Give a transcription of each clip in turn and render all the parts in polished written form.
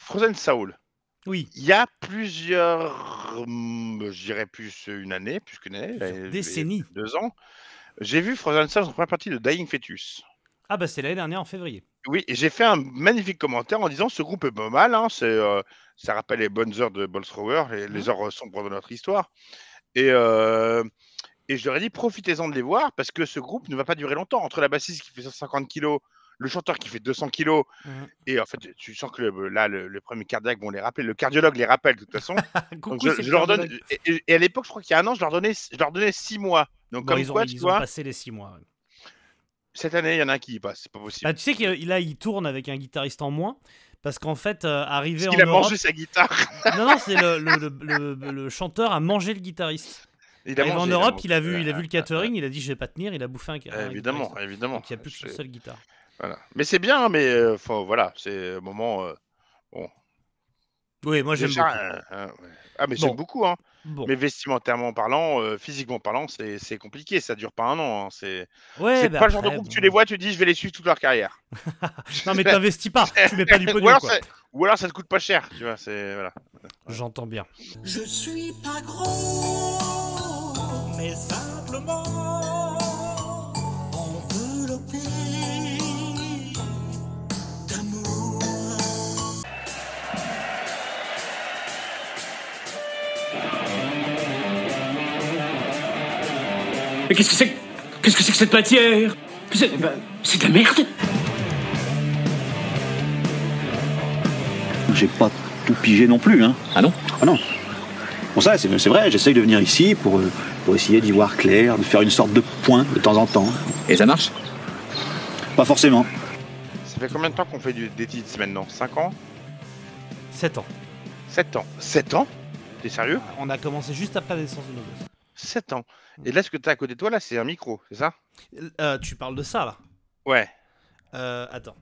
Frozen Soul. Oui. Il y a plusieurs, je dirais plus une année, plus qu'une année, Décennies. 2 ans, j'ai vu Frozen Soul en première partie de Dying Fetus. Ah bah c'est l'année dernière en février. Oui, et j'ai fait un magnifique commentaire en disant: «Ce groupe est pas mal, hein, ça rappelle les bonnes heures de Bolstrower, les heures sombres de notre histoire» et je leur ai dit: «Profitez-en de les voir parce que ce groupe ne va pas durer longtemps». Entre la bassiste qui fait 150 kilos, le chanteur qui fait 200 kilos et en fait, tu sens que le premier cardiaque vont les rappeler, le cardiologue les rappelle de toute façon. Donc Coucou, c'est je le leur donne cardiologue. et à l'époque, je crois qu'il y a 1 an, je leur donnais 6 mois. Donc Bon, comme quoi, tu ils ont vois? passé les 6 mois. Ouais. Cette année, il y en a un qui y passe, c'est pas possible. Bah, tu sais qu'il là, il tourne avec un guitariste en moins. Parce qu'en fait, arrivé Parce en qu'il a Europe... mangé sa guitare. Non, c'est le chanteur a mangé le guitariste. Il a Arrivé en mangé, Europe, il a vu le catering, il a dit je vais pas tenir, il a bouffé un évidemment, guitariste. évidemment. Donc il n'y a plus qu'une seule guitare. Voilà. Mais c'est bien, mais voilà, c'est un moment, bon. Oui, moi j'aime Déjà, beaucoup. ouais. Ah mais j'aime Bon. beaucoup, hein. Bon. Mais vestimentairement parlant, physiquement parlant, c'est compliqué, ça dure pas 1 an, hein. Ouais, C'est bah pas le genre de après, groupe, bon. tu les vois, tu dis: «Je vais les suivre toute leur carrière». Non mais t'investis pas, tu mets pas du Ou pognon alors quoi. ou alors ça te coûte pas cher, tu vois? C'est voilà. J'entends bien. Je suis pas gros, mais simplement enveloppé d'amour. Mais qu'est-ce que c'est que cette matière? C'est de la merde. J'ai pas tout pigé non plus, hein. Ah non? Ah non. Bon ça, c'est vrai, j'essaye de venir ici pour essayer d'y voir clair, de faire une sorte de point de temps en temps. Et ça marche? Pas forcément. Ça fait combien de temps qu'on fait des titres maintenant? 5 ans? 7 ans. 7 ans. 7 ans? T'es sérieux? On a commencé juste après la naissance de nos gosses. 7 ans. Et là, ce que t'as à côté de toi, là, c'est un micro, c'est ça? Tu parles de ça là? Ouais. Attends.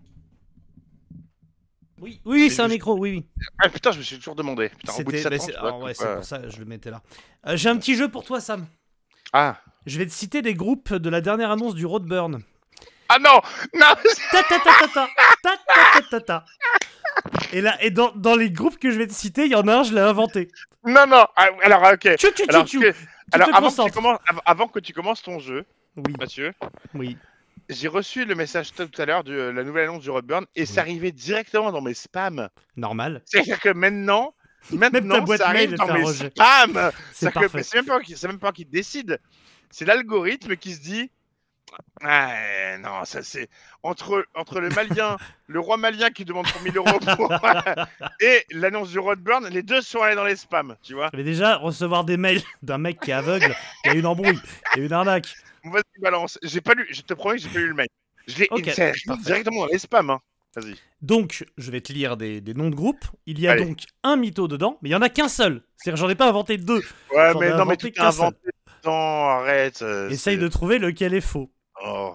Oui, c'est un micro, oui. Ah putain, je me suis toujours demandé. Putain, au bout de 7 ans, tu vois, ouais, c'est pour ça que je le mettais là. J'ai un petit jeu pour toi, Sam. Ah. Je vais te citer des groupes de la dernière annonce du Roadburn. Ah non. Non. Ta. Et là, dans les groupes que je vais te citer, il y en a un, je l'ai inventé. Non. Alors, ok. Alors, avant que tu commences ton jeu, oui. Mathieu. Oui. J'ai reçu le message tout à l'heure de la nouvelle annonce du Roadburn et c'est arrivé directement dans mes spams. Normal. C'est-à-dire que maintenant même ta boîte ça arrive mail dans mes spams. C'est parfait. C'est même pas qui décide. C'est l'algorithme qui se dit ah, non, ça c'est entre le malien, le roi malien qui demande 3000 € et l'annonce du Roadburn, les deux sont allés dans les spams, tu vois. Mais déjà, recevoir des mails d'un mec qui est aveugle, il y a une embrouille, il y a une arnaque. Vas-y, balance. J'ai pas lu, je te promets que j'ai pas lu le mail. Je l'ai directement dans les spams, hein. Vas-y. Donc, je vais te lire des noms de groupes. Il y a donc un mytho dedans, mais il y en a qu'un seul. C'est-à-dire, j'en ai pas inventé deux. Ouais, mais non, mais tu t'as inventé. Non, arrête. Essaye de trouver lequel est faux. Oh.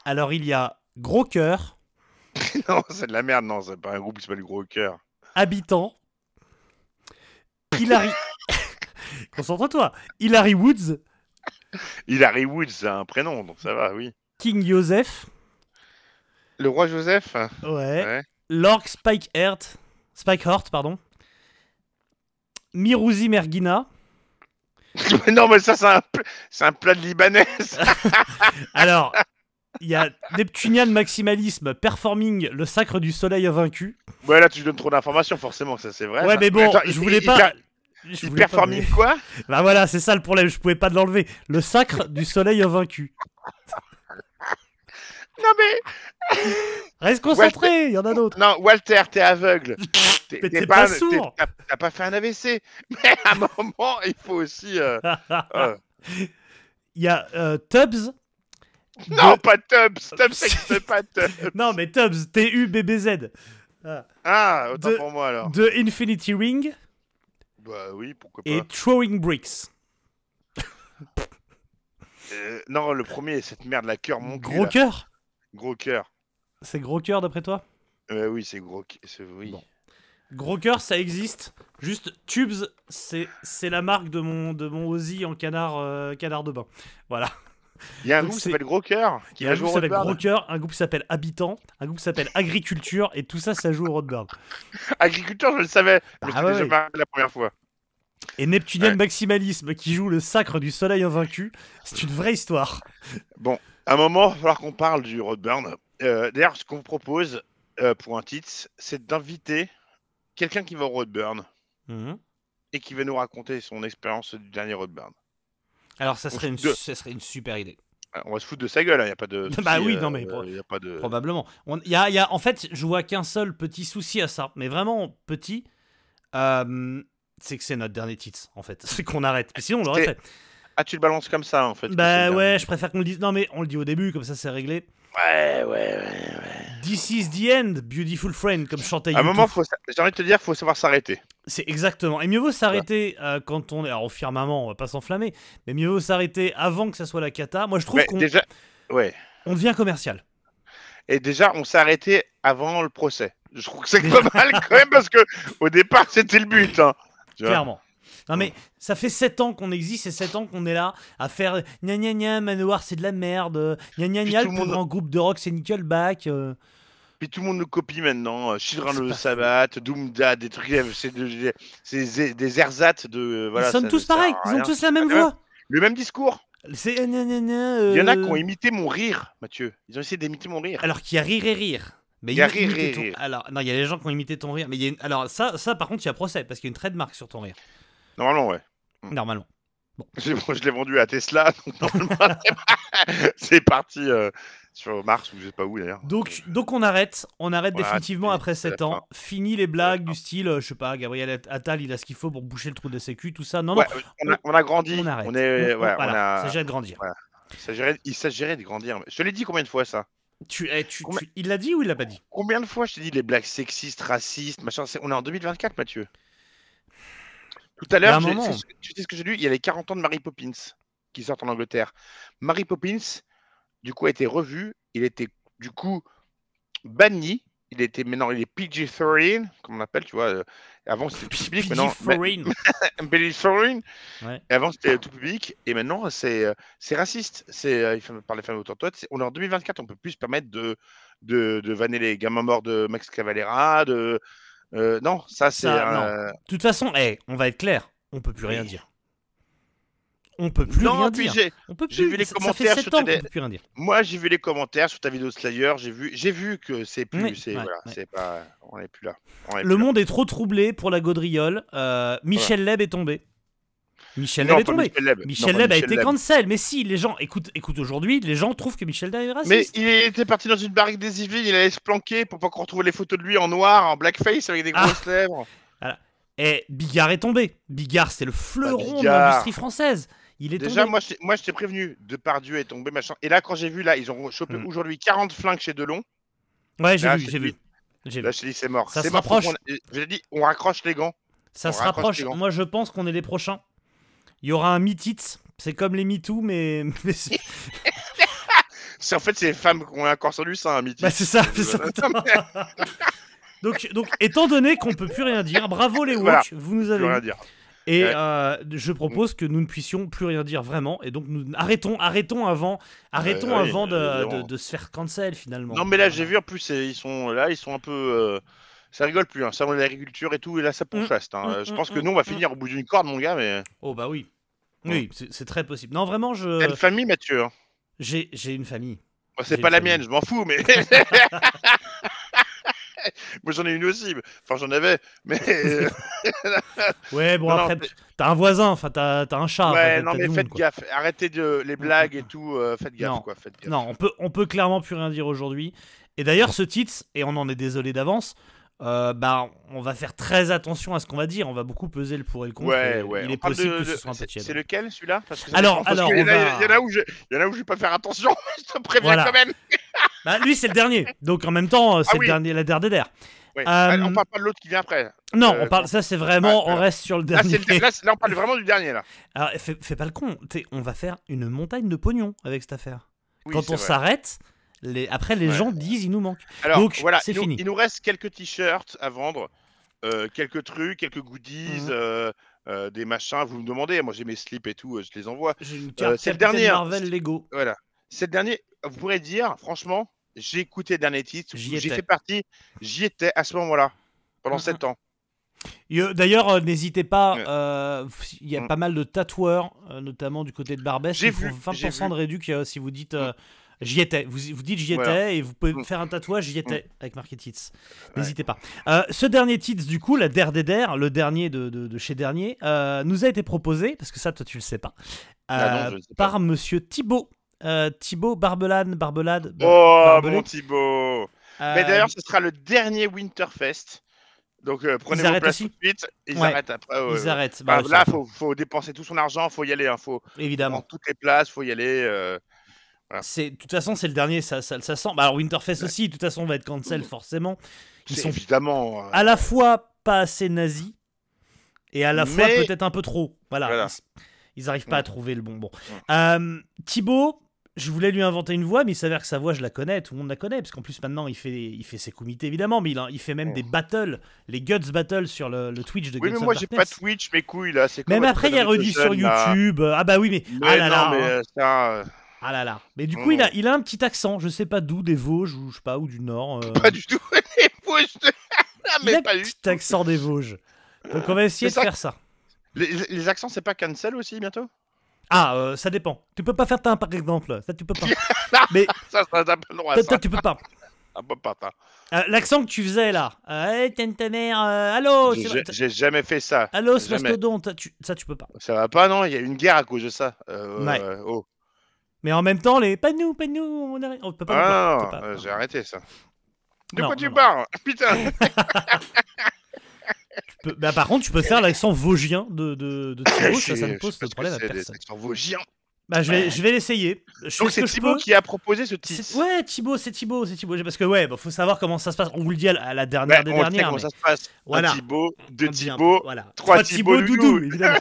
Alors, il y a Gros Cœur. Non, c'est de la merde, non, c'est pas un groupe qui s'appelle Gros Cœur. Habitant. Hilary. Concentre-toi. Hilary Woods. Hilary Woods, c'est un prénom, donc ça va, oui. King Joseph. Le roi Joseph. Ouais. Lork Spikeheart, pardon. Mirouzi Mergina. Non, mais ça, c'est un plat de libanais. Alors, il y a Neptunian Maximalisme, Performing, le sacre du soleil vaincu. Ouais, là, tu donnes trop d'informations, forcément, ça c'est vrai. Ouais, ça. mais bon, je voulais pas. Performing quoi? Bah voilà, c'est ça le problème, je pouvais pas l'enlever. Le sacre du soleil vaincu. Non mais... Reste concentré, il y en a d'autres. Non, Walter, t'es aveugle. T'es pas sourd. T'as pas fait un AVC. Mais à un moment, il faut aussi... Il y a Tubbs. Non, pas Tubbs. Tubbs, ça existe pas, Tubbs. Non, mais Tubbs, T-U-B-B-Z. Ah, autant pour moi, alors. De Infinity Ring. Bah oui, pourquoi pas. Et Throwing Bricks. Non, le premier, cette merde, la cœur, mon cul. Gros Cœur. Gros Cœur. C'est Gros Cœur d'après toi? Oui, c'est Gros Cœur. Oui. Bon. Gros Cœur, ça existe. Juste Tubes, c'est la marque de mon Ozzy en canard de bain. Voilà. Il y a un Donc, groupe qui c'est- s'appelle Gros Cœur qui Il y a va un jouer groupe au qui s'appelle Roadburn. Gros Cœur, un groupe qui s'appelle Habitant, un groupe qui s'appelle Agriculture, et tout ça, ça joue au Roadburn. Agriculteur, je le savais. Je me Bah suis ouais, déjà ouais. marré la première fois. Et Neptunian Ouais. Maximalisme qui joue le sacre du soleil invaincu, c'est une vraie histoire. Bon, à un moment, il va falloir qu'on parle du Roadburn. D'ailleurs, ce qu'on vous propose pour un titre, c'est d'inviter quelqu'un qui va au Roadburn Mhm. et qui va nous raconter son expérience du dernier Roadburn. Alors ça On serait, se- ça serait une super idée. On va se foutre de sa gueule, il n'y a pas de. Bah souci, oui, non, mais y a pas de. Probablement. En fait, je vois qu'un seul petit souci à ça, mais vraiment petit, c'est que c'est notre dernier titre, en fait. C'est qu'on arrête. Mais sinon, on l'aurait C'est- fait. Ah, tu le balances comme ça, en fait. que c'est Bah le ouais, dernier. je préfère qu'on le dise. Non, mais on le dit au début, comme ça c'est réglé. Ouais. This is the end, beautiful friend, comme chantait À un U2. moment, j'ai envie de te dire, faut savoir s'arrêter. C'est exactement. Et mieux vaut s'arrêter quand on est. Alors, au firmament, on va pas s'enflammer, mais mieux vaut s'arrêter avant que ça soit la cata. Moi, je trouve Mais qu'on déjà, ouais. on devient commercial. Et déjà, on s'est arrêté avant le procès. Je trouve que c'est pas mal quand même parce que au départ, c'était le but. Hein. Tu vois. Clairement. Non mais ça fait 7 ans qu'on existe et 7 ans qu'on est là à faire gna gna gna Manowar c'est de la merde, gna gna Puis gna tout le le plus monde- grand groupe de rock c'est Nickelback. Puis tout le monde nous copie maintenant. Children C'est le pas Sabbath, Doomda, des trucs, c'est des ersatz de. Voilà, ils sonnent ça tous ne sert à pareil, ils ont rien. tous la même Ah, voix. Le même discours. C'est gna gna gna, Il y en a qui ont imité mon rire, Mathieu. Ils ont essayé d'imiter mon rire. Alors qu'il y a rire et rire. Mais Il y a imiter rire et ton- rire. Alors non, il y a les gens qui ont imité ton rire, mais il y a alors ça par contre il y a procès parce qu'il y a une trademark sur ton rire. Normalement, ouais. Normalement. Je l'ai vendu à Tesla, donc normalement, c'est parti sur Mars ou je sais pas où d'ailleurs. Donc on arrête Voilà, définitivement c'est- après c'est 7 la ans. Fini les blagues du style, je sais pas, Gabriel Attal il a ce qu'il faut pour boucher le trou de la sécu, tout ça. Non, Ouais, non, on a grandi. on arrête. On est, ouais, Voilà, on a. ça s'agirait de grandir. Il s'agirait de grandir. Je te l'ai dit combien de fois ça? Combien- Il l'a dit ou il l'a pas dit? Combien de fois je t'ai dit les blagues sexistes, racistes, machin. On est en 2024, Mathieu. Tout à Il y a l'heure, un moment. tu sais ce que j'ai lu? Il y a les 40 ans de Mary Poppins qui sortent en Angleterre. Mary Poppins, du coup, a été revu. Il était, du coup, banni. Maintenant, il est PG-13, comme on appelle, tu vois. Avant, c'était tout public. Maintenant, PG-13. PG-13. Ouais. Et avant, c'était tout public. Et maintenant, c'est raciste. Il faut parler femmes autour de toi. On est en 2024. On peut plus se permettre de vanner les gamins morts de Max Cavalera. Non, ça, c'est. De toute façon, on va être clair, on peut plus rien Oui. dire. On peut plus Non, rien puis dire. On peut j'ai plus. vu les Ça fait commentaires 7 sur ans qu'on télé- peut plus rien dire. moi, j'ai vu les commentaires sur ta vidéo Slayer. J'ai vu que c'est plus. Oui, C'est ouais, voilà, ouais. c'est pas. On n'est plus là. On est Le plus là. monde est trop troublé pour la gaudriole. Michel Leb est tombé. Michel Non, Leb est pas tombé. Michel Leb. Non, Michel pas Leb a Michel été Leb. cancel. Mais si, les gens, écoute aujourd'hui, les gens trouvent que Michel Leb est Mais raciste. il était parti dans une barrique des Yvelines, il allait se planquer pour pas qu'on retrouve les photos de lui en noir, en blackface, avec des grosses lèvres. Et Bigard est tombé. Bigard, c'est le fleuron de Bigard. l'industrie française. Il est Déjà, tombé. moi je t'ai prévenu, Depardieu est tombé, machin. Et là, quand j'ai vu, là, ils ont chopé Mm. aujourd'hui 40 flingues chez Delon. Ouais, j'ai Là, vu, je j'ai te vu. dis- J'ai Là, vu. je te dis, c'est mort. Ça C'est se mort. rapproche. J'ai dit, on raccroche les gants. Ça on se raccroche rapproche. les gants. Moi, je pense qu'on est les prochains. Il y aura un Meet-It. C'est comme les MeToo, mais En fait, c'est les femmes qui ont un corps sur du sein, Mitty. bah, c'est ça. c'est ça. donc, étant donné qu'on peut plus rien dire, bravo les woke, Voilà. vous nous Je avez veux rien eu. dire. Et Ouais. je propose que nous ne puissions plus rien dire vraiment. Et donc, nous arrêtons avant oui, évidemment. de se faire cancel finalement. Non, mais là, j'ai vu en plus, ils sont un peu. Ça rigole plus, hein. Ça, on a l'agriculture et tout, et là, ça pourchasse. Hein. Je pense que nous, on va finir au bout d'une corde, mon gars, mais. Oh bah oui. Oui, c'est très possible. Non, vraiment, T'as une famille, Mathieu. Hein. j'ai une famille. Moi, c'est J'ai pas une la famille. mienne, je m'en fous, mais. Moi, j'en ai une aussi. Enfin, j'en avais. Mais. Ouais, bon, Non, non, après, t'as un voisin, enfin, t'as un chat. ouais, enfin, non, t'as mais du faites monde, quoi. gaffe. Arrêtez les blagues et tout. Faites gaffe, Non. quoi. Faites gaffe. Non, on peut clairement plus rien dire aujourd'hui. Et d'ailleurs, ce titre, et on en est désolé d'avance, bah, on va faire très attention à ce qu'on va dire. On va beaucoup peser le pour et le contre. Ouais, et ouais. Il on est parle possible de- que ce de- soit un peu tiède. C'est lequel, celui-là? Parce que ça Alors, dépend, parce alors, qu'il y en on a- va- il y en a où je vais pas faire attention. Je te préviens Voilà. quand même. Bah, lui, c'est le dernier. Donc, en même temps, c'est Ah oui. le dernier, la dernière. Ouais. Allez, on parle pas de l'autre qui vient après. Non, on parle. Ça, c'est vraiment. Ah, On reste sur le Là, dernier. là, on parle vraiment du dernier, là. Alors, fais pas le con. On va faire une montagne de pognon avec cette affaire. Oui, Quand c'est on vrai. s'arrête, après, les Ouais. gens disent il nous manque. Alors, Donc, voilà, c'est fini. il nous reste quelques t-shirts à vendre, quelques trucs, quelques goodies, Mhm. des machins. Vous me demandez, moi j'ai mes slips et tout, je les envoie. J'ai une carte c'est le Captain dernier, hein. Marvel Lego. Voilà. C'est le dernier. Vous pourrez dire, franchement, j'ai écouté le dernier titre. J'y J'ai étais. fait partie. J'y étais à ce moment-là, pendant Mhm. 7 ans. D'ailleurs, n'hésitez pas, Ouais. il y a Mm. pas mal de tatoueurs, notamment du côté de Barbès, J'ai qui font vu, 20% de réduc si vous dites Mm. j'y étais. Vous dites j'y étais Voilà. et vous pouvez Mm. faire un tatouage j'y étais avec marqué Tits. Ouais. N'hésitez pas. Ce dernier Tits, du coup, la Der des Der, le dernier de chez Dernier, nous a été proposé, parce que ça, toi, tu le sais pas, Ah non, je le sais pas. par monsieur Thibaut. Thibaut Barbelade. Oh, Barbelé. mon Thibaut. Mais d'ailleurs, ce sera le dernier Winterfest. Donc, prenez vos arrêtent places aussi tout de suite. Ils Ouais, arrêtent après. ils arrêtent. Enfin, Bah, là, ça- faut dépenser tout son argent. Faut y aller. Hein. Faut évidemment. prendre toutes les places. Faut y aller. Voilà. De toute façon, c'est le dernier, ça sent. Bah, alors, Winterfest aussi, de toute façon, va être cancel, forcément. Ils C'est sont évidemment. à la fois pas assez nazis et à la fois Mais- peut-être un peu trop. Voilà. Voilà. Ils arrivent pas à trouver le bon. Thibaut, je voulais lui inventer une voix, mais il s'avère que sa voix, je la connais, tout le monde la connaît, parce qu'en plus, maintenant, il fait ses comités, évidemment, mais il fait même des battles, les Guts Battles sur le Twitch de Oui, Guts mais of moi, j'ai pas Darkness. Twitch, mes couilles, là. C'est Même comme après, il y a Frédéric rediff sur Lejeune, là. YouTube. Ah bah oui, mais... Mais ah là non, là, mais hein. ça. Ah là là. Mais du coup, il a un petit accent, je sais pas d'où, des Vosges, ou je sais pas, ou du Nord. Pas du tout. Les Vosges. Ah, Il a mais un pas du petit tout. accent des Vosges. Donc on va essayer de C'est ça. faire ça. Les accents, c'est pas cancel aussi bientôt? Ah, ça dépend. Tu peux pas faire ta par exemple. Ça, tu peux pas. Mais Ça, t'as pas le droit à toi, ça. tu peux pas. Ah, bah, pas ça. L'accent que tu faisais là. Hey, ta mère, allô, J'ai jamais fait ça. allô, Jamais. mastodonte. Ça, tu peux pas. Ça va pas, non? Il y a eu une guerre à cause de ça. Ouais. Oh. Mais en même temps, pas nous, on peut pas. Ah on non, peut pas. j'ai arrêté ça. De Non, quoi tu non. parles? Putain. Bah, par contre, tu peux faire l'accent vosgien de Thibaut, ça ne pose de Parce que problème à c'est des personne. accents vosgiens. Bah, je vais l'essayer. Je fais Donc ce c'est que je Thibaut peux. qui a proposé ce titre. Ouais, Thibaut, c'est Thibaut. Parce que ouais, faut savoir comment ça se passe. On vous le dit à la dernière des On le sait dernières. comment mais ça se passe. voilà. Un Thibaut, deux on dit un peu, Thibaut, voilà. 3 Thibaut Doudou, Doudou. évidemment.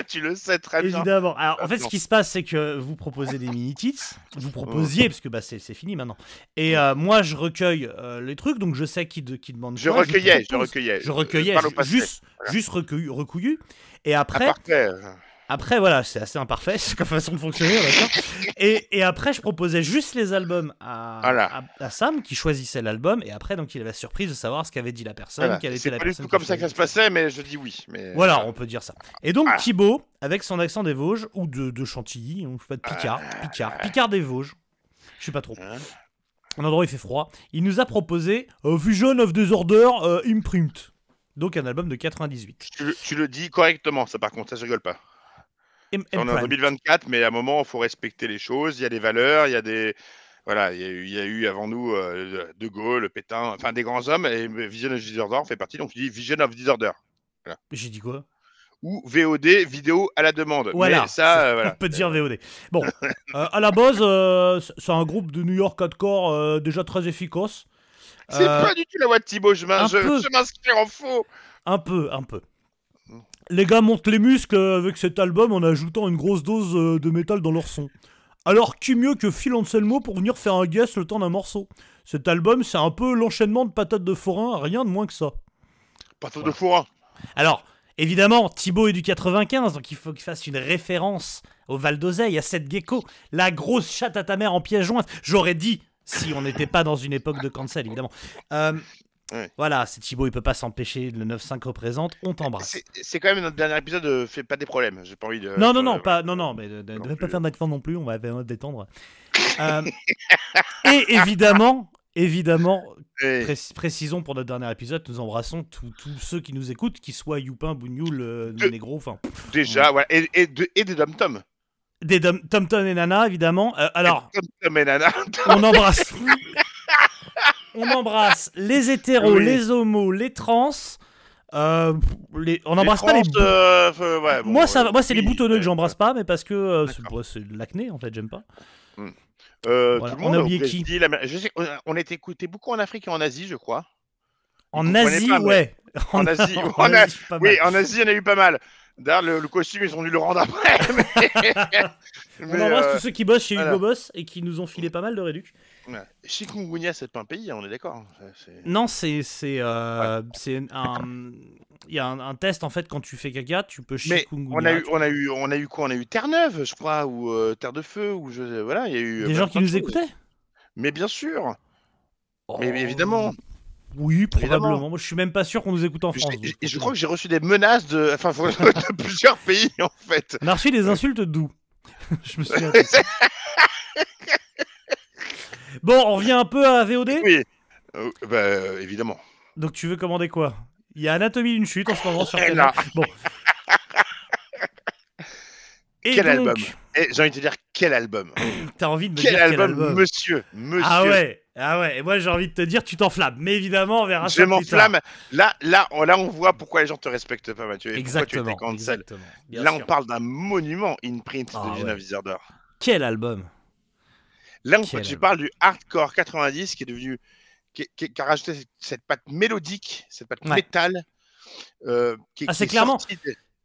Tu le sais très bien. Évidemment. Alors, en fait, ce Non. qui se passe, c'est que vous proposez des mini-tits. Vous proposiez, parce que bah, c'est fini maintenant. Et moi, je recueille les trucs, donc je sais qui demande Je quoi. recueillais. Je recueillais, Parle au passé. juste recouillu. Et après, Parfait. après, voilà, c'est assez imparfait, c'est comme façon de fonctionner, d'accord. Et après, je proposais juste les albums Voilà. à Sam, qui choisissait l'album, et après, donc, il avait la surprise de savoir ce qu'avait dit la personne, Voilà. quelle était C'est la pas du personne tout qui comme ça que ça se choisissait. passait, mais je dis oui. Mais... Voilà, on peut dire ça. Et donc, Voilà. Thibaut, avec son accent des Vosges, ou de Chantilly, on fait Picard des Vosges, je sais pas trop. Hein. Un endroit où il fait froid. Il nous a proposé Vision of Disorder Imprint. Donc, un album de 98. Tu le dis correctement, ça par contre, ça je rigole pas. On est en 2024, mais à un moment, il faut respecter les choses. Il y a des valeurs, il y a des. Voilà, il y a eu avant nous De Gaulle, Pétain, enfin des grands hommes, et Vision of Disorder en fait partie, donc je dis Vision of Disorder. J'ai dit quoi? Ou VOD, vidéo à la demande. Voilà, Mais ça, voilà. on peut dire VOD. Bon, à la base, c'est un groupe de New York hardcore déjà très efficace. C'est pas du tout la voix de Thibaut, je peu. m'inscris en faux. Un peu. Les gars montent les muscles avec cet album en ajoutant une grosse dose de métal dans leur son. Alors qui mieux que Phil Anselmo pour venir faire un guest le temps d'un morceau? Cet album, c'est un peu l'enchaînement de patates de forain, rien de moins que ça. Pas de fourrin. Alors, évidemment, Thibaut est du 95, donc il faut qu'il fasse une référence au Val d'Oseille, à cette gecko, la grosse chatte à ta mère en pièce jointe. J'aurais dit, si on n'était pas dans une époque de cancel, évidemment. Ouais. Voilà, c'est Thibaut, il peut pas s'empêcher, le 9-5 représente, on t'embrasse. C'est quand même notre dernier épisode, fait pas des problèmes. J'ai pas envie de. Non, mais ne plus. pas faire d'accent non plus, on va détendre. Et évidemment, Et- précisons pour notre dernier épisode, nous embrassons tous ceux qui nous écoutent, qu'ils soient Youpin, Bougnoul, Négro, enfin. Déjà, voilà. Et des dom-toms. Des Tom-Tom et Nana, évidemment. Alors, Tom et Nana. on embrasse. On embrasse les hétéros, Oui. les homos, les trans. On n'embrasse pas les. Ouais, bon, Moi, ça, moi, c'est les oui, boutonneux que ouais. j'embrasse pas, mais parce que D'accord. c'est de l'acné, en fait, j'aime pas. Voilà. Voilà. Tout le On a monde, oublié au qui Brésil, je sais, on a été écouté beaucoup en Afrique et en Asie, je crois. En Vous comprenez Asie, pas, mais- ouais. En Asie, en Asie, pas mal. oui, en Asie, il y en a eu pas mal. D'ailleurs, le costume, ils ont dû le rendre après. On embrasse tous ceux qui bossent chez voilà. Hugo Boss et qui nous ont filé pas mal de réduc. Chikungunya, c'est pas un pays, on est d'accord. Non, c'est un. Il y a un test en fait quand tu fais caca, tu peux Mais chikungunya. on a eu quoi? On a eu Terre-Neuve, je crois, ou Terre de Feu, ou voilà, il y a eu Des gens qui plein de nous choses. écoutaient. Mais bien sûr, mais Oh, évidemment. Oui, Évidemment. probablement. Moi, je suis même pas sûr qu'on nous écoute en France. Et je crois que j'ai reçu des menaces de plusieurs pays en fait. On a reçu des insultes d'où? Je me souviens. Bon, on revient un peu à VOD. Oui, évidemment. Donc tu veux commander quoi? Il y a Anatomie d'une chute en ce moment sur Et Canal. là. Bon. Et Quel donc, album. Et j'ai envie de te dire quel album. t'as envie de me Quel dire quel album, album? monsieur. Ah ouais. Et moi j'ai envie de te dire tu t'enflammes. Mais évidemment, on verra Je ça plus tard. m'enflamme. Là, on voit pourquoi les gens te respectent pas, Mathieu. Et pourquoi tu Exactement. étais cancel. Exactement. Bien Là, sûr. on parle d'un monument imprint Ah de Vision ouais. of Disorder. Quel album? Là, Quel tu album. parles du hardcore 90 qui est devenu. Qui a rajouté cette patte mélodique, cette patte Ouais. métal. C'est clairement-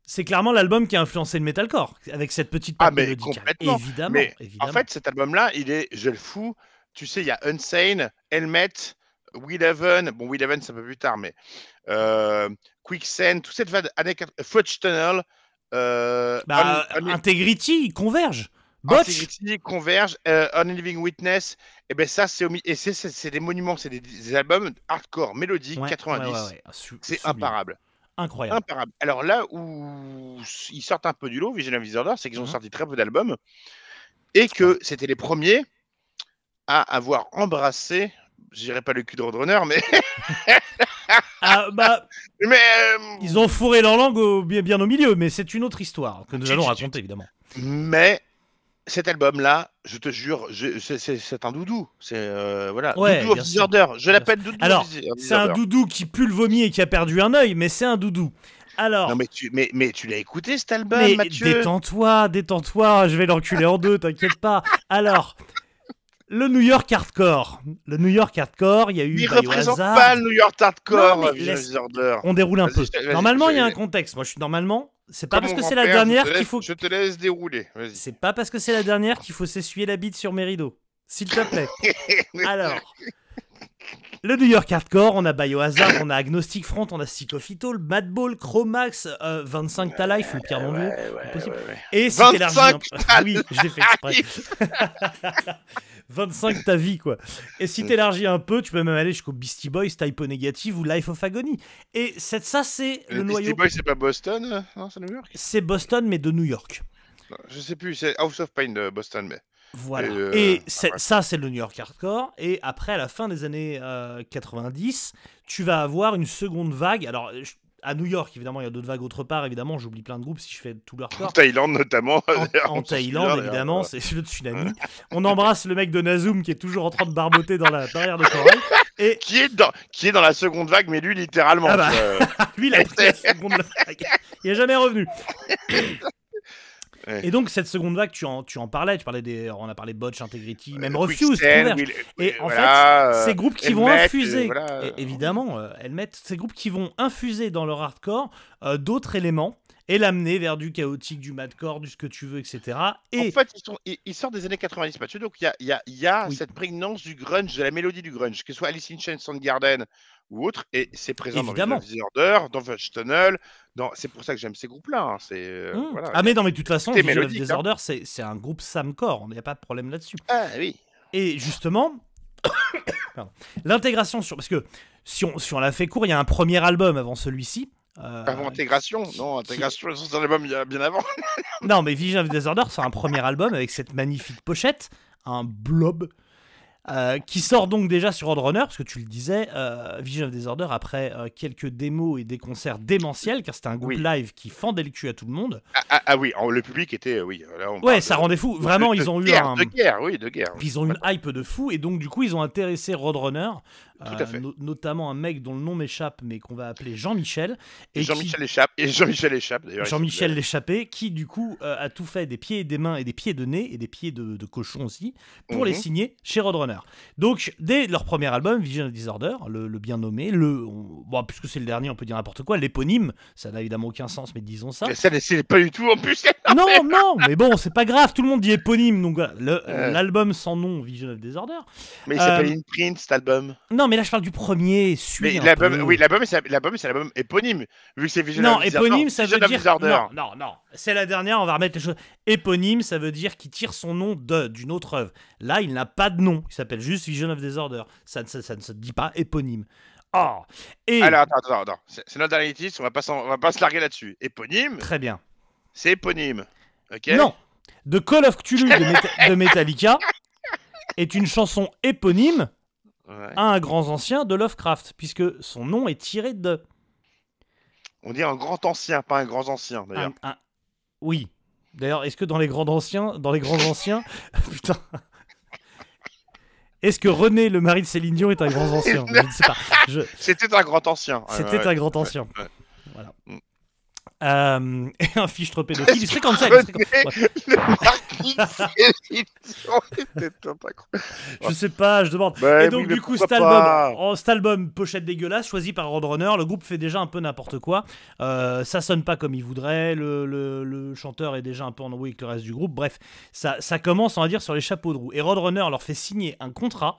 C'est clairement l'album qui a influencé le metalcore avec cette petite patte mais mélodique. complètement. Évidemment. Mais évidemment. en fait, cet album-là, je le fous. Tu sais, il y a Unsane, Helmet, Will Heaven. Bon, Will Heaven, c'est un peu plus tard, mais Quicksand, toute cette vague années 80, Fudge Tunnel, Integrity, Converge, Botch. Integrity, Converge, On Living Witness. Et ben ça, c'est des monuments, c'est des albums hardcore, mélodiques, Ouais, 90. ouais. C'est Sublime. imparable. Incroyable. Imparable. Alors là où ils sortent un peu du lot, Vision of Disorder, c'est qu'ils ont Mhm. sorti très peu d'albums et que c'était les premiers à avoir embrassé, je dirais pas le cul de Roadrunner, mais Ah, bah, mais ils ont fourré leur langue bien au milieu, mais c'est une autre histoire que nous allons raconter évidemment. mais cet album-là, je te jure, c'est un doudou. C'est voilà, Ouais, Doudou of bien sûr. Disorder. Je l'appelle Doudou Alors, of Disorder. c'est un doudou qui pue le vomi et qui a perdu un œil, mais c'est un doudou. Alors, Non mais tu l'as écouté cet album, mais Mathieu? détends-toi, je vais l'enculer en deux, t'inquiète pas. Alors, le New York Hardcore, il y a eu Il représente Biohazard. pas le New York Hardcore, Non, mais Vision of laisse- Disorder. On déroule un peu. Vas-y, Normalement, il y a je- un contexte. Moi, je suis normalement. C'est pas Comme parce mon que c'est la grand-père, dernière je te qu'il laisse- faut. Je te laisse dérouler. Vas-y. C'est pas parce que c'est la dernière qu'il faut s'essuyer la bite sur mes rideaux. S'il te plaît. Alors, le New York Hardcore, on a Biohazard, on a Agnostic Front, on a Sick of It All, Madball, Chromax, 25 Ta Life, le pire nom de Dieu. Impossible. Et si 25 t'élargis un peu. Ta Oui, je l'ai fait exprès. 25 ta vie, quoi. Et si t'élargis un peu, tu peux même aller jusqu'au Beastie Boys, Typo Negative ou Life of Agony. Et ça, c'est le Beastie noyau. Boys, c'est pas Boston? Non, c'est New York? C'est Boston, mais de New York. Non, je sais plus, c'est House of Pain de Boston, mais. Voilà. Et, Et ça, c'est le New York Hardcore. Et après, à la fin des années 90, tu vas avoir une seconde vague. Alors, à New York, évidemment, il y a d'autres vagues autre part. Évidemment, j'oublie plein de groupes si je fais tout le En hardcore. Thaïlande, notamment. En Thaïlande, évidemment, c'est le tsunami. On embrasse le mec de Nazum qui est toujours en train de barboter dans la barrière de corail. Et Qui est dans la seconde vague, mais lui, littéralement. Ah bah. tu vois. lui, il a pris la seconde vague. Il est jamais revenu. Ouais. Et donc, cette seconde vague, tu en parlais. On a parlé de Botch, Integrity, même Quicksand, Refuse, Converge. Et en fait, ces groupes qui vont infuser, évidemment, ces groupes qui vont infuser dans leur hardcore d'autres éléments et l'amener vers du chaotique, du madcore, du ce que tu veux, etc. Et En fait, ils sortent des années 90, Mathieu, donc il y a Oui. cette prégnance du grunge, de la mélodie du grunge, que ce soit Alice in Chains, Soundgarden ou autre, et c'est présent Évidemment. dans Vision of Disorder, dans Fudge Tunnel, c'est pour ça que j'aime ces groupes-là. Hein, voilà. Ah mais non, mais de toute façon, C'est Vision of mélodique, Disorder, c'est un groupe Samcore, il n'y a pas de problème là-dessus. Ah oui. Et justement, pardon, l'intégration parce que si on la fait court, il y a un premier album avant celui-ci. Avant Intégration? Non, Intégration, c'est un album bien avant. Non, mais Vision of Disorder, c'est un premier album avec cette magnifique pochette, un blob, qui sort donc déjà sur Roadrunner, parce que tu le disais, Vision of Disorder, après quelques démos et des concerts démentiels, car c'était un groupe Oui. live qui fendait le cul à tout le monde. Ah oui, le public était, oui. Là, on Ouais, parle ça de- rendait fou. Vraiment, de ils ont eu guerre, un... de guerre, oui, de guerre. Puis ils ont une hype de fou, et donc du coup, ils ont intéressé Roadrunner, Tout à fait. notamment un mec dont le nom m'échappe, mais qu'on va appeler Jean-Michel. Et Jean-Michel échappe, d'ailleurs. Jean-Michel l'échappé, qui du coup a tout fait des pieds et des mains et des pieds de nez et des pieds de cochon aussi pour les signer chez Roadrunner. Donc dès leur premier album, Vision of Disorder, le bien nommé, bon, puisque c'est le dernier, on peut dire n'importe quoi, l'éponyme, ça n'a évidemment aucun sens, mais disons ça. Mais ça c'est pas du tout en plus. Non, mais bon, c'est pas grave, tout le monde dit éponyme, donc voilà, l'album sans nom, Vision of Disorder. Mais il s'appelle Imprint cet album. Non, non, mais là je parle du premier. Mais Un l'album, peu. oui, l'album, c'est l'album éponyme. Vu que c'est Vision Non, of Disorder. éponyme, ça veut Vision of dire. Disorder. Non. C'est la dernière, on va remettre les choses. Éponyme, ça veut dire qu'il tire son nom d'une autre œuvre. Là, il n'a pas de nom. Il s'appelle juste Vision of Disorder. Ça ne se dit pas éponyme. Oh. Et. Alors, attends. C'est notre dernier titre, on va pas se larguer là-dessus. Éponyme, Très bien. c'est éponyme. Ok. Non. The Call of Cthulhu de Metallica est une chanson éponyme Ouais. à un grand ancien de Lovecraft, puisque son nom est tiré de. On dit un grand ancien, pas un grand ancien d'ailleurs. Oui. D'ailleurs, est-ce que dans les grands anciens, putain. Est-ce que René, le mari de Céline Dion, est un grand ancien? Je ne sais pas. C'était un grand ancien. C'était un grand ancien. Ouais. Voilà. Mm. Et un fichtre pédophile. Il serait cancel. Je sais pas, je demande. Bah, et donc, oui, mais du coup, pourquoi cet album, pochette dégueulasse, choisi par Roadrunner, le groupe fait déjà un peu n'importe quoi. Ça sonne pas comme il voudrait. Le chanteur est déjà un peu en embrouille avec le reste du groupe. Bref, ça commence, on va dire, sur les chapeaux de roue. Et Roadrunner leur fait signer un contrat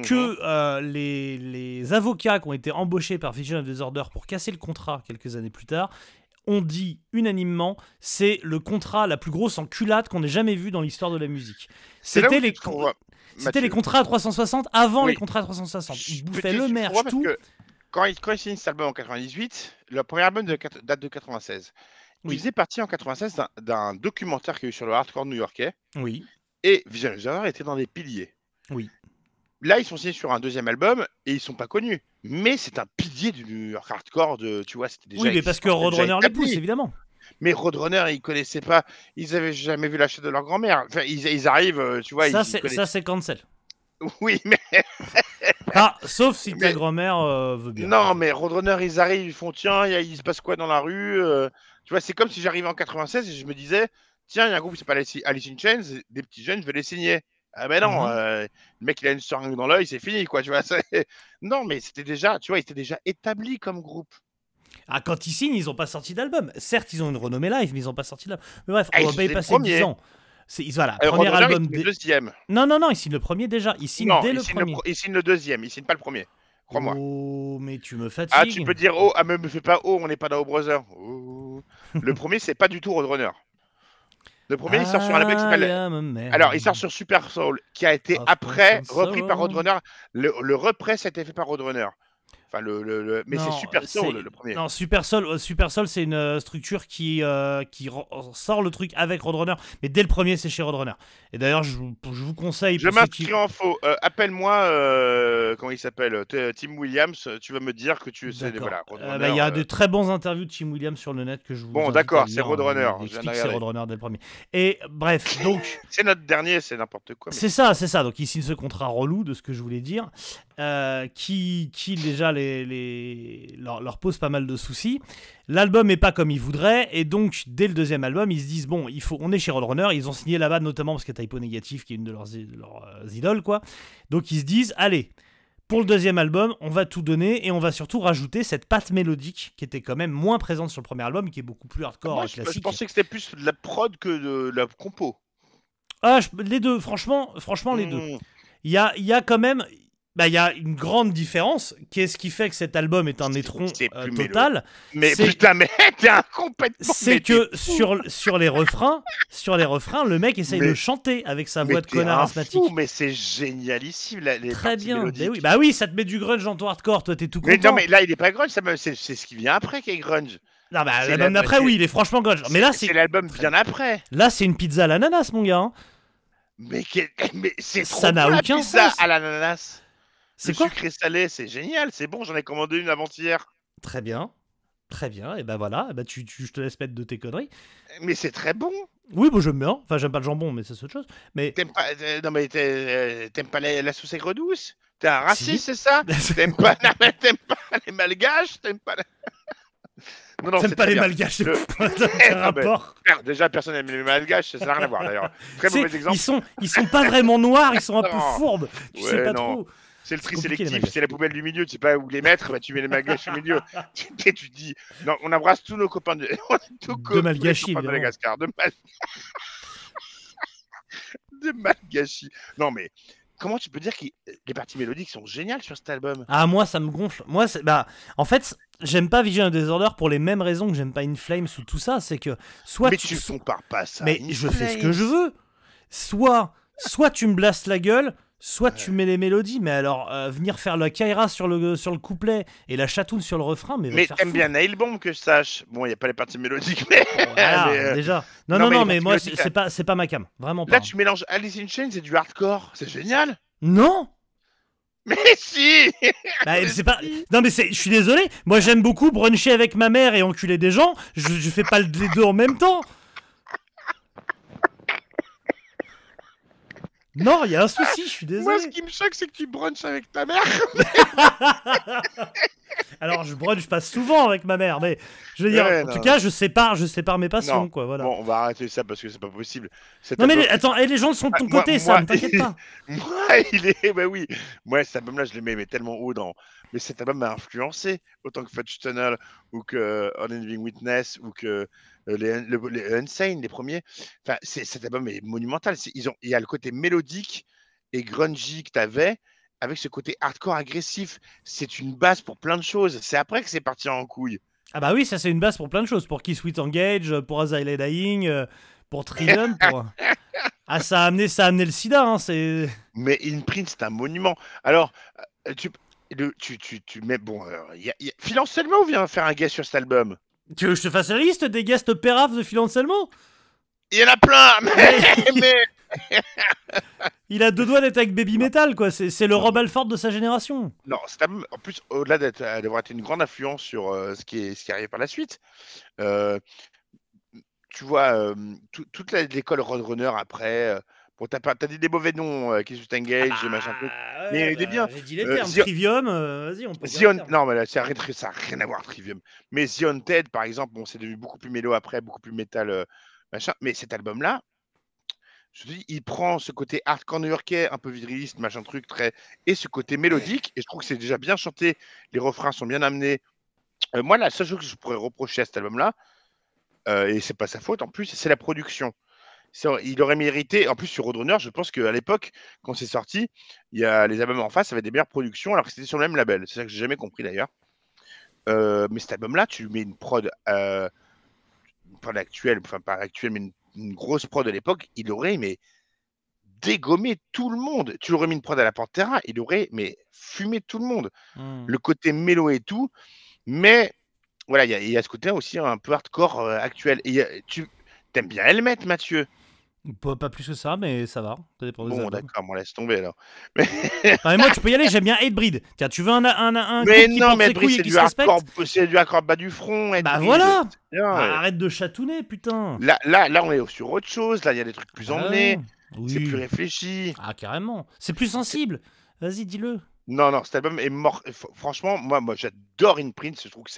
que les avocats qui ont été embauchés par Vision of Disorder pour casser le contrat quelques années plus tard ont dit unanimement, c'est le contrat la plus grosse enculade qu'on ait jamais vu dans l'histoire de la musique. C'était les contrats à 360 avant les contrats à 360. Ils bouffaient le merch, tout. Que quand ils signent cet album en 98, le premier album date de 96. Oui. Il faisait partie en 96 d'un documentaire qu'il y a eu sur le hardcore new-yorkais. Oui. Et Vision of Disorder était dans des piliers. Oui. Là, ils sont signés sur un deuxième album et ils sont pas connus. Mais c'est un pilier du New York hardcore. Tu vois, c'était déjà. Oui, mais parce que Roadrunner les pousse, évidemment. Mais Roadrunner, ils connaissaient pas. Ils avaient jamais vu la chaîne de leur grand-mère. Enfin, ils arrivent, tu vois. Ça, c'est cancel. Oui, mais. Sauf si ta grand-mère veut bien. Non, mais Roadrunner, ils arrivent, ils font tiens, il se passe quoi dans la rue Tu vois, c'est comme si j'arrivais en 96 et je me disais tiens, il y a un groupe qui s'appelle Alice in Chains, des petits jeunes, je vais les signer. Ah ben non, le mec il a une seringue dans l'œil, c'est fini quoi, tu vois. Non, mais c'était déjà, tu vois, ils étaient déjà établis comme groupe. Ah, quand ils signent, ils ont pas sorti d'album. Certes, ils ont une renommée live, mais ils ont pas sorti d'album. Mais bref, on va pas y passer 10 ans. Voilà, premier album. Le deuxième. Non, ils signent le premier déjà. Ils signent dès le premier. Ils signent le deuxième, ils signent pas le premier. Crois-moi. Oh, mais tu me fatigues. Ah, tu peux dire oh, mais me fais pas oh, on n'est pas dans O Brother. Oh. Le premier, c'est pas du tout Roadrunner. Le premier, il sort sur un label qui s'appelle. Alors, il sort sur Super Soul, qui a été après repris par Roadrunner. Le repress a été fait par Roadrunner. Enfin, mais c'est Super Soul le premier. Non, Super Soul, c'est une structure qui sort le truc avec Roadrunner, mais dès le premier, c'est chez Roadrunner. Et d'ailleurs, je vous conseille. Je m'inscris en faux. Appelle-moi, comment il s'appelle, Tim Williams. Tu vas me dire que tu sais. Voilà, il y a de très bons interviews de Tim Williams sur le net que je vous. Bon, d'accord, c'est Roadrunner. C'est Roadrunner dès le premier. Et bref, donc. C'est notre dernier, c'est n'importe quoi. Mais... C'est ça. Donc ils signent ce contrat relou de ce que je voulais dire, qui déjà leur pose pas mal de soucis. L'album est pas comme ils voudraient, et donc dès le deuxième album, ils se disent bon, on est chez Roadrunner, ils ont signé là-bas notamment parce qu'il y a Typo Negative qui est une de leurs idoles, quoi. Donc ils se disent allez, pour le deuxième album, on va tout donner et on va surtout rajouter cette patte mélodique qui était quand même moins présente sur le premier album, qui est beaucoup plus hardcore, classique. Je pensais que c'était plus de la prod que de la compo. Les deux, franchement les deux. Il y a quand même. Il y a une grande différence. Qu'est-ce qui fait que cet album est un étron total? Mais putain, mais t'es un complètement. C'est que sur les refrains, le mec essaye de chanter avec sa voix de connard asthmatique. Mais c'est génialissime. Très bien. Oui, ça te met du grunge dans ton hardcore. Toi, t'es tout content. Mais non, mais là, il est pas grunge. C'est ce qui vient après qui est grunge. Non, l'album d'après, oui, il est franchement grunge. Mais là, c'est l'album bien après. Là, c'est une pizza à l'ananas, mon gars. Mais c'est trop ça n'a bon, aucun la pizza sens. À l'ananas. C'est quoi? Sucré salé, c'est génial, c'est bon, j'en ai commandé une avant-hier. Très bien, et ben voilà, je te laisse mettre de tes conneries. Mais c'est très bon. Oui, j'aime bien, enfin j'aime pas le jambon, mais c'est autre chose. Mais t'aimes pas la sauce aigre douce? T'es un raciste, c'est ça? T'aimes pas les malgaches? T'aimes pas t'aimes pas les malgaches, c'est un rapport. Déjà, personne n'aime les malgaches, ça n'a rien à voir d'ailleurs. Très mauvais exemple. Ils sont pas vraiment noirs, ils sont un peu fourbes. Tu sais pas trop. C'est le tri sélectif, c'est la poubelle du milieu, tu sais pas où les mettre, bah, tu mets les malgaches au milieu. tu dis, non, on embrasse tous nos copains de Malgachis, de Madagascar, de Malgachis. Non mais, comment tu peux dire que les parties mélodiques sont géniales sur cet album? Ah, moi, ça me gonfle. Moi, bah, en fait, j'aime pas Vision of Disorder pour les mêmes raisons que j'aime pas In Flames ou tout ça. C'est que soit Mais tu compares pas ça. mais à In je fais ce que je Flames. veux. Soit tu me blastes la gueule, soit tu mets les mélodies. Mais alors, venir faire la Kaira sur le couplet et la chatoune sur le refrain, mais va te Mais faire t'aimes foutre. bien Nailbomb, que je sache. Bon, il n'y a pas les parties mélodiques, mais. Voilà, mais, déjà. non, Non, mais mais les moi, parties mélodiques, c'est pas ma cam. Vraiment pas. là, tu mélanges Alice in Chains et du hardcore. C'est génial. Non. Mais si. Bah, Mais c'est pas. si. Non, mais je suis désolé. Moi, j'aime beaucoup bruncher avec ma mère et enculer des gens. Je fais pas les deux en même temps. Non, il y a un souci, je suis Moi, ce désolé. qui me choque, c'est que tu brunches avec ta mère. Alors, je brunch pas souvent avec ma mère, mais je veux dire, Ouais, en non, tout non. cas, je sépare mes passions, Non. quoi, voilà. Bon, on va arrêter ça parce que c'est pas possible. Cet Non, mais album- attends, les gens sont de ton Moi- côté, moi- Sam, t'inquiète pas. Moi, il est. Bah oui. Moi, cet album-là, je l'aimais mais tellement haut dans. Mais cet album m'a influencé autant que Fudge Tunnel ou que On Living Witness ou que les Unsane, les premiers. Enfin, cet album est monumental. Il y a le côté mélodique et grungy que t'avais avec ce côté hardcore agressif. C'est une base pour plein de choses. C'est après que c'est parti en couille. Ah bah oui, ça c'est une base pour plein de choses. Pour Kiss With Engage, pour As I Lay Dying, pour Triumph, pour... Ah, ça a amené le sida, hein, c'est... Mais Imprint, c'est un monument. Alors, tu mets. Bon, Phil Anselmo vient faire un guest sur cet album. Tu veux que je te fasse la liste des guests Peraf de Phil Anselmo? Il y en a plein, mais Il a deux doigts d'être avec Baby Metal, quoi. C'est le Rob Alford de sa génération. non, cet album, en plus, au-delà d'avoir été une grande influence sur ce qui est arrivé par la suite, euh, tu vois, toute l'école Roadrunner après, bon, t'as dit des mauvais noms, Kiss With Engage, machin truc. Mais il y a eu des biens. J'ai dit les termes. Zion- Trivium, vas-y, on peut dire Zion, les termes. non, mais là, ça n'a rien à voir, Trivium. Mais The Haunted, par exemple, bon, c'est devenu beaucoup plus mélo après, beaucoup plus métal, machin. Mais cet album-là, je te dis, il prend ce côté hardcore new-yorkais, un peu viriliste, machin truc, et ce côté mélodique. Et je trouve que c'est déjà bien chanté. Les refrains sont bien amenés. Moi, la seule chose que je pourrais reprocher à cet album-là, et c'est pas sa faute en plus, c'est la production. Il aurait mérité, en plus sur Roadrunner, je pense qu'à l'époque, quand c'est sorti, il y a les albums en face avaient des meilleures productions alors que c'était sur le même label. C'est ça que j'ai jamais compris d'ailleurs. Mais cet album-là, tu mets une prod actuelle, enfin pas actuelle, mais une grosse prod à l'époque, il aurait dégommé tout le monde. Tu l'aurais mis une prod à la Pantera, il aurait fumé tout le monde. Le côté mélo et tout, mais voilà, il y a ce côté aussi un peu hardcore actuel. Et tu t'aimes bien Helmet, Mathieu? Pas plus que ça, mais ça va. Ça dépend des Bon, albums. d'accord, on laisse tomber alors. Non, mais moi, tu peux y aller, j'aime bien Hatebreed. Tiens, tu veux un Mais groupe qui non, porte mais ses couilles et c'est qui du se respecte? hardcore, c'est du hardcore bas du front. Bah Hatebreed. voilà. C'est bien, ouais. Arrête de chatouner, putain. Là, on est sur autre chose. Là, il y a des trucs plus emmenés. Oui. C'est plus réfléchi. Ah, carrément. C'est plus sensible. Vas-y, dis-le. Non, cet album est mort. Franchement, moi j'adore Imprint. Je trouve que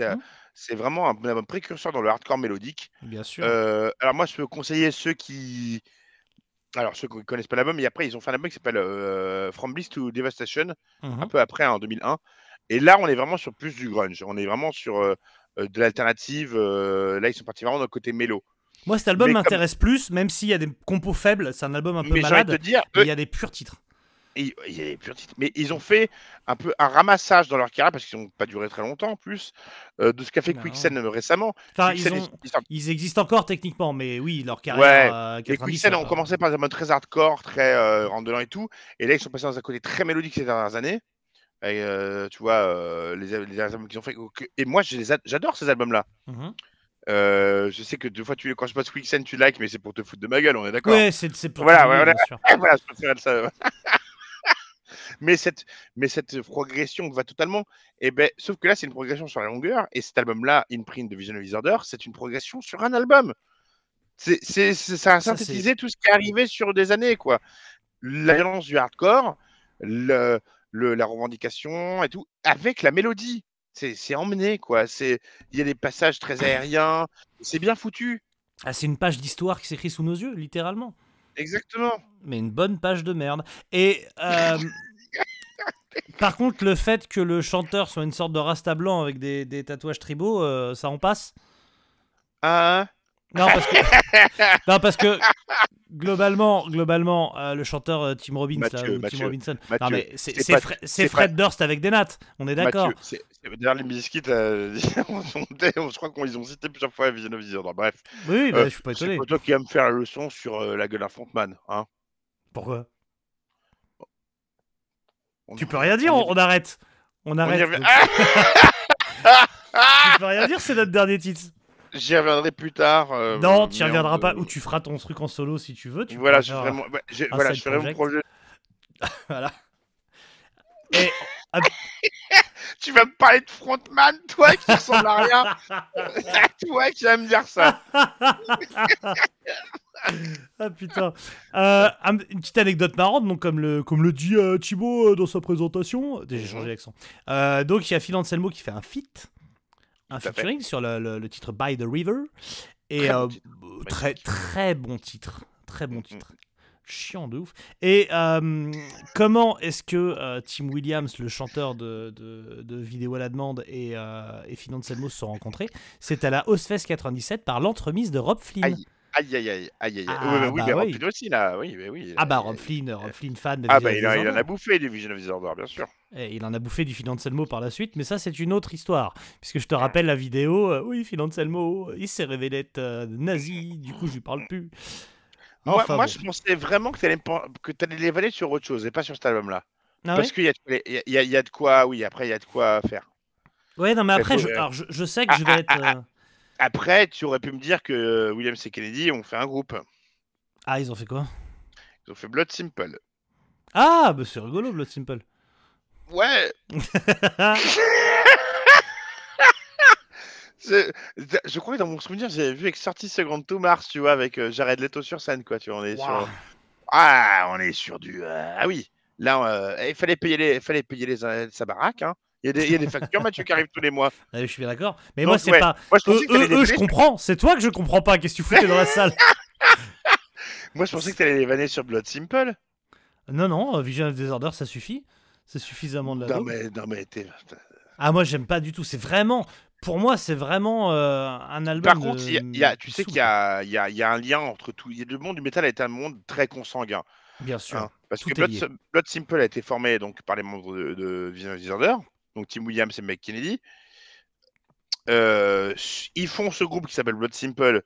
c'est vraiment un précurseur dans le hardcore mélodique. Bien sûr. Alors moi, je peux conseiller ceux qui connaissent pas l'album, et après ils ont fait un album qui s'appelle From Bliss to Devastation, Mhm. un peu après, en 2001. Et là, on est vraiment sur plus du grunge. On est vraiment sur de l'alternative. Là, ils sont partis vraiment dans le côté mélo. Moi, cet album mais m'intéresse plus, même s'il y a des compos faibles. C'est un album un peu Mais j'ai envie de malade. te dire, Mais il y a des purs titres. il y a des purs titres. Mais ils ont fait un peu un ramassage dans leur carrière, parce qu'ils n'ont pas duré très longtemps en plus, de ce qu'a fait Non. Quicksand récemment. Enfin, Quicksand, ils existent encore techniquement, mais oui, leur Ouais, carrière. et 90, Quicksand ça ont va. commencé par un mode très hardcore, très rentre-dedans et tout. Et là, ils sont passés dans un côté très mélodique ces dernières années. Et, tu vois, les albums qu'ils ont fait. Et moi, j'adore ces albums-là. Mhm. Je sais que deux fois, quand je passe Quicksand, tu likes, mais c'est pour te foutre de ma gueule, on est d'accord. Ouais, c'est pour Voilà, rigoler, voilà. bien sûr. Voilà, je préfère ça. mais cette progression va totalement. Et ben, sauf que là, c'est une progression sur la longueur. Et cet album-là, Imprint de Vision of Disorder, c'est une progression sur un album. Ça a Ça, synthétisé tout ce qui est arrivé sur des années, quoi. La violence du hardcore, la revendication et tout, avec la mélodie. C'est emmené, quoi. Il y a des passages très aériens. C'est bien foutu. Ah, c'est une page d'histoire qui s'écrit sous nos yeux, littéralement. Exactement. Mais une bonne page de merde. Et par contre, le fait que le chanteur soit une sorte de rasta blanc avec des tatouages tribaux, ça en passe. Ah, Non, parce que Globalement, le chanteur Tim Robbins, là, ou Tim Robinson. Non, mais c'est Fred Durst avec des nattes, on est d'accord. D'ailleurs, les Bizkit, je crois qu'ils ont cité plusieurs fois Vision of the Order. Bref. Oui, bah, je suis pas étonné. C'est pas toi qui vas me faire la leçon sur la gueule d'un frontman. Hein. Pourquoi? Tu peux rien dire, on arrête. On arrête. Donc... tu peux rien dire, c'est notre dernier titre. J'y reviendrai plus tard. Non, tu n'y reviendras pas. Ou tu feras ton truc en solo si tu veux. Voilà, je ferai mon projet. Voilà. Et... tu vas me parler de frontman, toi qui ressemble à rien. Toi qui vas me dire ça. Ah putain. Une petite anecdote marrante, donc comme le dit Thibaut dans sa présentation. J'ai changé l'accent. Donc il y a Phil Anselmo qui fait un feat. Un featuring sur le titre By the River. Et très bon titre. Très bon titre. Chiant de ouf. Et comment est-ce que Tim Williams, le chanteur de Vidéo à la demande, et Phil Anselmo se sont rencontrés? C'est à la Ozzfest 97 par l'entremise de Rob Flynn. Aïe. Ah, oui, mais Rob Flynn aussi, là. Oui. Ah bah Rob Flynn fan de il en a bouffé du Vision of the Order, bien sûr. Et il en a bouffé du Phil Anselmo par la suite, mais ça c'est une autre histoire. Puisque je te rappelle la vidéo, oui, Phil Anselmo, il s'est révélé être nazi, du coup je lui parle plus. Enfin, moi je pensais vraiment que tu allais les valer sur autre chose, et pas sur cet album-là. Ah parce qu'il y a de quoi, oui, après il y a de quoi faire. Ouais, non mais après, je sais que je vais être... Après, tu aurais pu me dire que Williams et Kennedy ont fait un groupe. Ah, ils ont fait quoi? Ils ont fait Blood Simple. Ah, bah c'est rigolo, Blood Simple. Ouais. Je crois que dans mon souvenir, j'avais vu avec 30 Seconds to Mars, tu vois, avec Jared Leto sur scène, quoi. Tu vois, on est sur... on est sur du... Ah oui, là, il fallait payer sa baraque, hein. Il y a des factures, Mathieu, qui arrivent tous les mois. Je suis bien d'accord. Mais donc, moi, c'est pas... Moi, je je comprends. C'est toi que je comprends pas. Qu'est-ce que tu foutais dans la salle? Moi, je pensais que t'allais les vanner sur Blood Simple. Non, Vision of the Order, ça suffit. C'est suffisamment de la Non, mais t'es... Ah, moi, j'aime pas du tout. C'est vraiment... Pour moi, c'est vraiment un album. Par contre, tu sais qu'il y a un lien entre tout. Le monde du métal est un monde très consanguin. Bien sûr. Hein, parce que Blood Simple a été formé donc, par les membres de Vision of the Order, donc Tim Williams et Mike Kennedy. Ils font ce groupe qui s'appelle Blood Simple,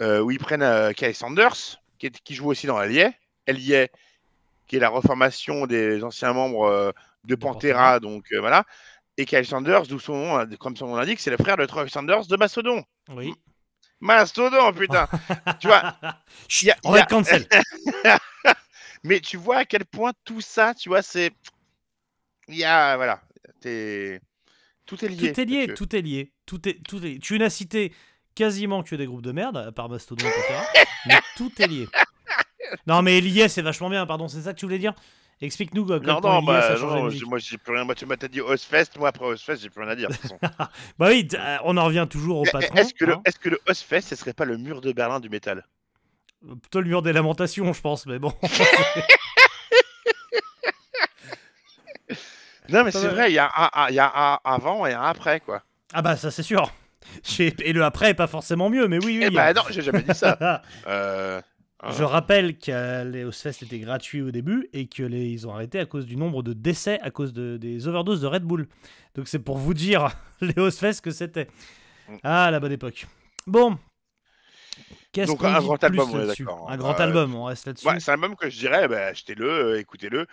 où ils prennent Kyle Sanders, qui joue aussi dans Allier, qui est la reformation des anciens membres de Pantera, donc voilà. Et Kyle Sanders, d'où son nom, comme son nom l'indique, c'est le frère de Troy Sanders de Mastodon. Oui. Mastodon, putain. Tu vois. On va être cancel. Mais tu vois à quel point tout ça, tu vois, c'est. Voilà. Tout est lié. Tout est lié. Tu n'as cité quasiment que des groupes de merde, à part Mastodon, etc. Mais tout est lié. Non, mais lié, c'est vachement bien, pardon, c'est ça que tu voulais dire? Explique-nous quoi. Non, moi j'ai plus rien. Moi, tu m'as dit Ozzfest, moi après Ozzfest, j'ai plus rien à dire. De toute façon. Bah oui, on en revient toujours au patron. Est-ce que le Ozzfest, ce serait pas le mur de Berlin du métal? Plutôt le mur des lamentations, je pense, mais bon. Non, mais c'est vrai, il y a un avant et un après, quoi. Ah bah ça c'est sûr. Et le après est pas forcément mieux, mais oui. Bah non, j'ai jamais dit ça. Je rappelle que les Ozzfest étaient gratuits au début et que ils ont arrêté à cause du nombre de décès à cause des overdoses de Red Bull. Donc c'est pour vous dire les Ozzfest que c'était. Ah, la bonne époque. Bon. Qu'est-ce qu'on un dit grand album, on est d'accord. Un grand album, on reste là-dessus. Ouais, c'est un album que je dirais, achetez-le, écoutez-le.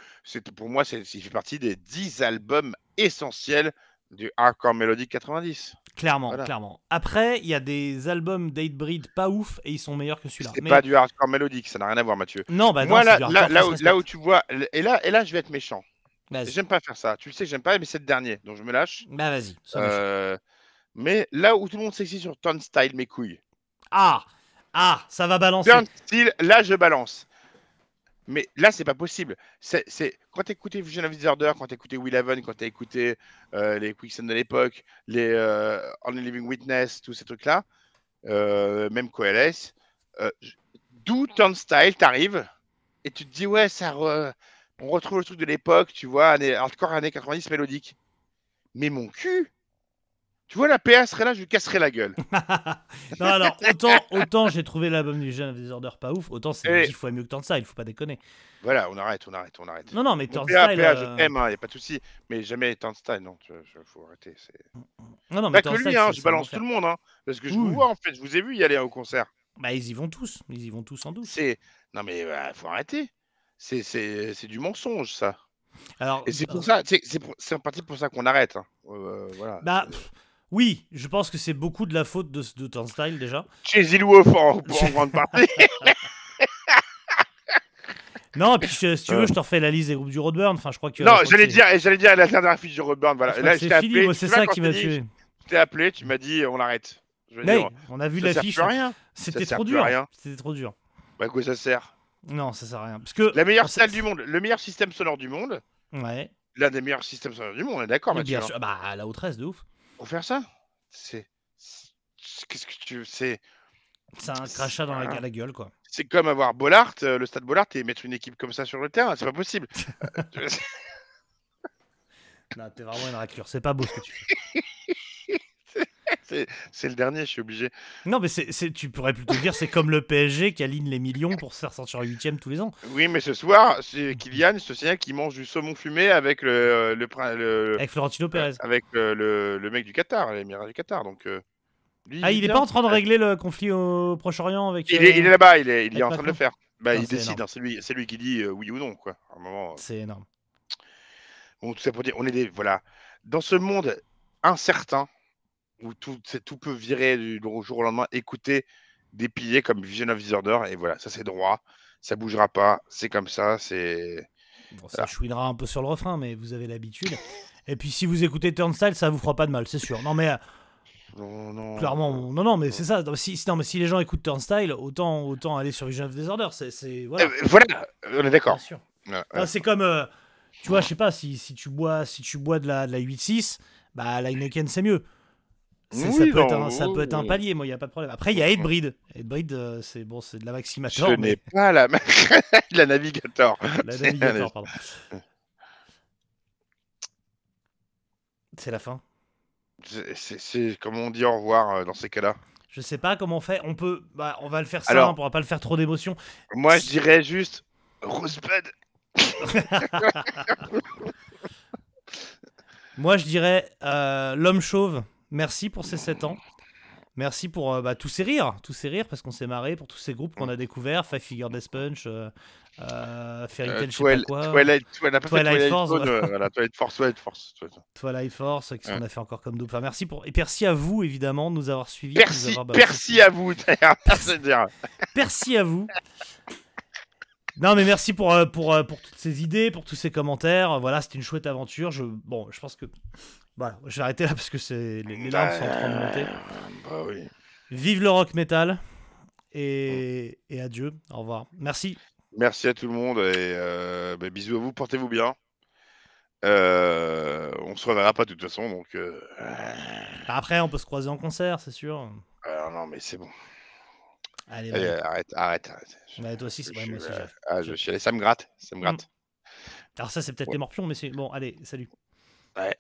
Pour moi, il fait partie des 10 albums essentiels du hardcore mélodique 90. Clairement. Après, il y a des albums d'Hatebreed pas ouf et ils sont meilleurs que celui-là. C'est pas du hardcore mélodique, ça n'a rien à voir, Mathieu. Non, bah moi, non, là où tu vois, et là, je vais être méchant. J'aime pas faire ça. Tu le sais que j'aime pas, mais c'est le dernier, donc je me lâche. Bah vas-y. Mais là où tout le monde s'excite sur Turnstile, mes couilles. Ah, ça va balancer. Turnstile, là, je balance. Mais là, c'est pas possible. Quand tu écoutais Vision of the Order, quand tu écoutais Will Haven, quand tu écouté les Quicksand de l'époque, les Only Living Witness, tous ces trucs-là, même Coalesce, d'où Turnstile t'arrive et tu te dis, ouais, on retrouve le truc de l'époque, tu vois, hardcore années 90 mélodique. Mais mon cul, Tu vois, la PA serait là, je lui casserais la gueule. Non, alors, autant j'ai trouvé l'album du Vision of Disorder pas ouf, autant c'est Et 10 fois mieux que Turnstile, faut pas déconner. voilà, on arrête. Non, non, mais Bon, PA, Turnstile. PA, je t'aime, hein, y a pas de souci. Mais jamais Turnstile, non, faut arrêter. Non, non, mais Pas que Turnstile, lui, hein, c'est je un balance enfer. tout le monde, hein. Parce que je vous Oui. vois, en fait, je vous ai vu y aller au concert. Bah, ils y vont tous en douce. C'est. Non, mais faut arrêter. C'est du mensonge, ça. Alors, Et c'est pour ça, c'est en partie pour ça qu'on arrête, hein. Voilà. bah, oui, je pense que c'est beaucoup de la faute de Turnstile déjà. Chez Zilou en grande partie. Non, et puis si tu veux, je te refais la liste des groupes du Roadburn. Enfin, je crois que. Non, je crois que j'allais dire la dernière fiche de Roadburn, voilà. je Et crois là, que je c'est t'ai fini, appelé. moi, Tu c'est te souviens ça quand qui je m'a t'ai dit, tué. je t'ai appelé, tu m'as dit on arrête. Je veux Mais dire, on a vu ça sert l'affiche. plus à rien. C'était Ça sert trop plus à dur. rien. C'était trop dur. Bah, à quoi ça sert? Non, ça sert à rien. Parce que. La meilleure on sait- salle du monde, le meilleur système sonore du monde, Ouais. l'un des meilleurs systèmes sonores du monde, on est d'accord, Oui, Mathieu, bien hein. sûr. Bah, la O13, de ouf. Pour faire ça, qu'est-ce que tu. C'est un crachat dans la gueule, quoi. C'est comme avoir Bollard, le stade Bollard, et mettre une équipe comme ça sur le terrain, c'est pas possible. Non, t'es vraiment une raclure. C'est pas beau ce que tu fais. C'est le dernier, je suis obligé. Non, mais tu pourrais plutôt dire c'est comme le PSG qui aligne les millions pour se faire sortir 8ème tous les ans. Oui, mais ce soir, c'est Kylian, je te signale, qui mange du saumon fumé avec Avec Florentino Pérez. avec le mec du Qatar, l'émirat du Qatar. Donc, lui, Ah, il est vient. pas en train de régler le conflit au Proche-Orient avec. Il est là-bas, il est avec en train de le Macron. faire. Bah, Putain, il c'est décide, énorme. hein, c'est lui qui dit oui ou non, quoi. À un moment, C'est énorme. bon, tout ça pour dire, on est voilà, dans ce monde incertain où tout peut virer du jour au lendemain. Écoutez des piliers comme Vision of Disorder et voilà, ça c'est droit, ça bougera pas, c'est comme ça, c'est. Bon, ça Voilà. chouinera un peu sur le refrain, mais vous avez l'habitude. Et puis si vous écoutez Turnstile, ça vous fera pas de mal, c'est sûr. Non, mais Non. clairement, non, mais c'est ça. Non, mais si les gens écoutent Turnstile, autant aller sur Vision of Disorder. Voilà. Voilà, on est Bien d'accord. sûr. Ouais, Ah, c'est comme, tu vois, je sais pas, si tu bois de la 8-6, bah la Heineken c'est mieux. Ça Oui, peut être non, ça peut être un oui. palier, moi, il y a pas de problème. Après, il y a Hatebreed. Hatebreed, c'est bon, c'est de la Je Maximator, n'ai mais pas la Navigator. la Navigator, pardon. C'est la fin. C'est comme on dit au revoir dans ces cas-là. Je sais pas comment on fait. On va le faire Alors- simple, on va pas le faire trop d'émotion. Moi, je dirais juste Rosebud. Moi, je dirais l'homme chauve. Merci pour ces 7 ans. Merci pour tous ces rires, parce qu'on s'est marré, pour tous ces groupes qu'on a découverts, Five Finger Death Punch, Fairy Tail, je sais pas quoi, Twilight Force, Zone, voilà. voilà, Twilight Force. Twilight Force, qu'est-ce qu'on Ouais. a fait encore comme double. Enfin, et merci à vous évidemment de nous avoir suivis, de nous Merci, avoir merci à vous, d'ailleurs. merci à vous. Non, mais merci pour toutes ces idées, pour tous ces commentaires. Voilà, c'était une chouette aventure. Je pense que voilà, je vais arrêter là parce que les larmes sont en train de monter. Bah oui. Vive le rock metal et adieu, au revoir. Merci. Merci à tout le monde et bisous à vous, portez-vous bien. On se reverra pas de toute façon, donc. Après, on peut se croiser en concert, c'est sûr. Non, mais c'est bon. Allez, Allez, bye. arrête. Ouais, toi aussi, moi aussi, j'arrive. Je suis allé, ça me gratte. Alors ça, c'est peut-être les morpions, mais c'est bon. Allez, salut. Ouais.